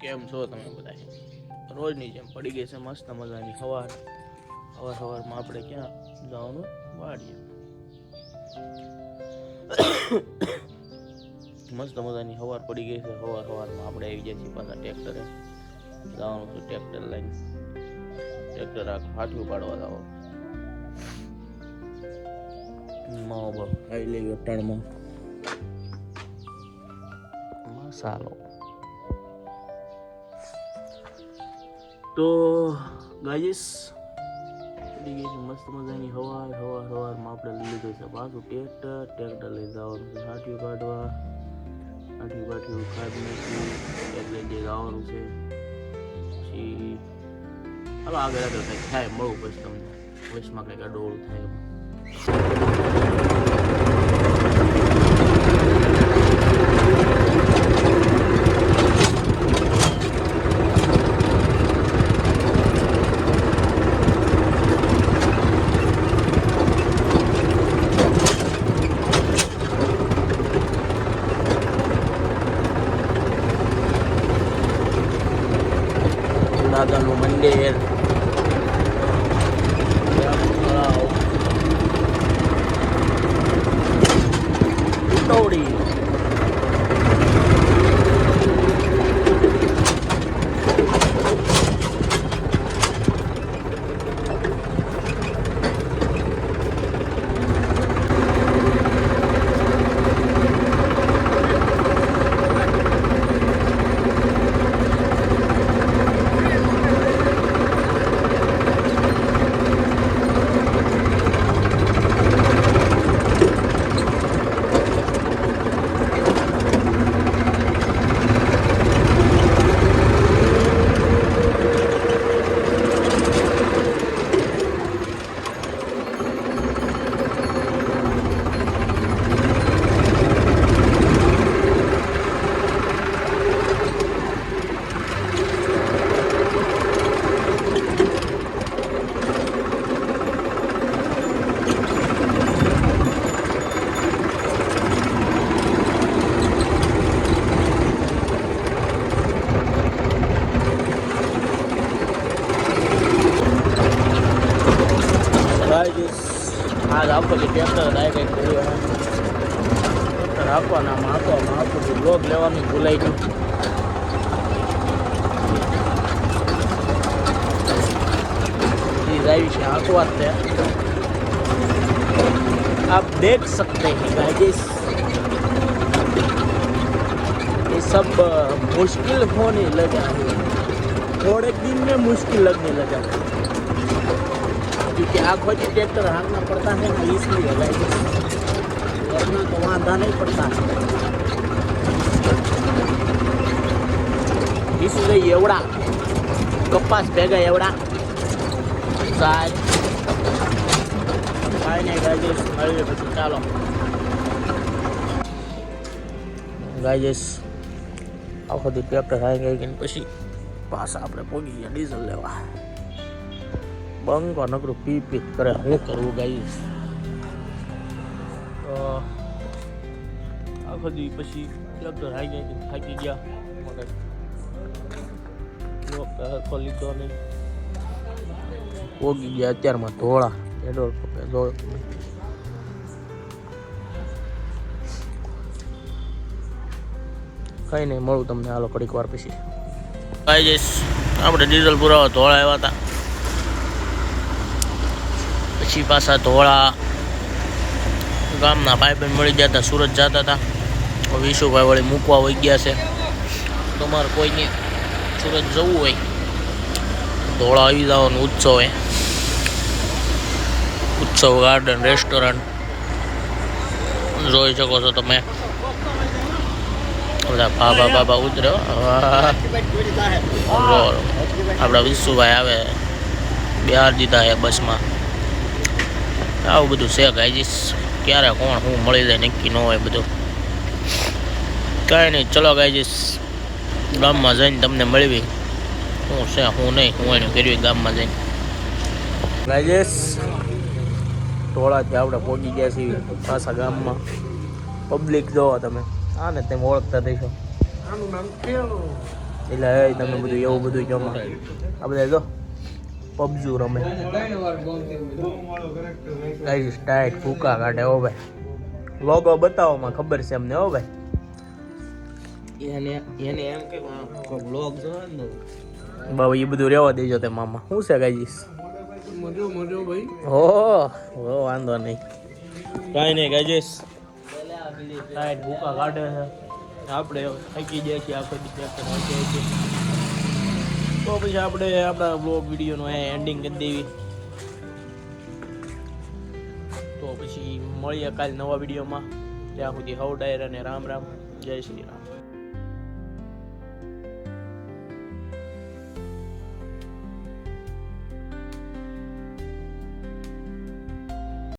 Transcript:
કેમ છો તમે બધા? રોજની જેમ પડી ગઈ છે મસ્ત મજાની સવાર. સવારમાં આપણે ક્યાં જવાનું? વાડીએ. મસ્ત મજાની સવાર પડી ગઈ છે. સવારમાં આપણે આવી ગયા છીએ પાછા ટ્રેક્ટરે. જવાનું છે ટ્રેક્ટર લઈને. ટ્રેક્ટર આ ફાટ્યું પાડવા જવાનું. ખાઈ લઈએ અટાણમાં મસાલો. તો ગાઈસ પડી ગઈ છે મસ્ત મજાની સવારમાં આપણે લીધું છે પાછું ટ્રેક્ટર લઈ જવાનું છે હાટીયું કાઢવા. હાટીયું ખાઈ નાખી એટલે જે જવાનું છે પછી હવે આગળ કંઈક થાય મળવું પછી તમને વચમાં કંઈક અડોળું થાય. દાદાનું મંદિર ઉટોડી આજ આખો જે ટ્રેક્ટર ડાયરેક્ટ ટ્રેક્ટર આપવાના આખું બ્લોગ લેવાનું ભૂલાઈ ગયું. चीज आई है आते हैं आप देख सकते हैं गाइस ये सब मुश्किल होने लगा है. थोड़े दिन में मुश्किल लगने लगा क्योंकि आँखों से ट्रैक्टर हाँकना पड़ता है ना इसलिए गाइस वरना तो वादा नहीं पड़ता है. इसलिए एवड़ा कपास भेगा एवड़ा साज કાંઈ નહીં ગાઈસ મળીએ પછી ચાલો ગાઈસ આખો દી ટ્રેક્ટર આવી ગઈ પછી પાછા આપણે પહોંચી ગયા ડીઝલ લેવા. બંકો નકરું પી કરે શું કરવું ગાઈસ. તો આખો દી પછી ટ્રેક્ટર આવી ગઈ થાકી ગયા હરખો લીધો નહીં પોગી ગયા અત્યારમાં ધોળા પેટ્રોલ પંપે કઈ નહીં મળું તમને હાલો ઘડીક વાર પછી. કાંઈ જઈશ આપણે ડીઝલ પુરાવા ધોળા આવ્યા હતા પછી પાછા ધોળા ગામના ભાઈબંધ મળી ગયા હતા સુરત જતા હતા. વિશુભાઈ વળી મૂકવા વહી ગયા છે. તમારે કોઈને સુરત જવું હોય ધોળા આવી જવાનું ઉત્સવ હે ઉત્સવ ગાર્ડન રેસ્ટોરન્ટ જોઈ શકો છો તમે. બધા બાબા ઉતર્યો આપણા વિશુભાઈ આવે બિહાર દીધા હે બસમાં. આવું બધું છે ગાઈજીસ. ક્યારે કોણ શું મળી જાય નક્કી ન હોય બધું. કાંઈ નહીં ચલો ગાઈજીસ ગામમાં જઈને તમને મળવી શું છે હું નહીં હું એને કરવી ગામમાં જઈને. ગાઈજીસ ધોળાથી આપણે પહોંચી ગયા છીએ પાછા ગામમાં. પબ્લિક જોવો તમે આને તેમ ઓળખતા થઈશો. એટલે એ તમે બધું એવું બધું જમો. આ બધા જો પબજુ રમે ગાઈસ, ટાઈટ ભૂકા કાઢે હો ભાઈ. લોગો બતાવોમાં ખબર છે એમને હો ભાઈ. એને એમ કે વ્લોગ જોવે ને બાબા, એ બધું રહેવા દેજો તે મામા. શું છે ગાઈસ? મજો ભાઈ. હો વાંધો નહીં, કાંઈ નહીં ગાઈસ. ટાઈટ ભૂકા કાઢે છે, આપણે થાકી જાય છે આખો દિવસ. તો પછી આપણે આપણા બ્લોગ વિડીયોનો એન્ડિંગ કરી દેવી. તો પછી મળીએ કાલે નવા વિડીયોમાં. ત્યાં સુધી હવ ડાયર અને રામ રામ, જય શ્રી રામ.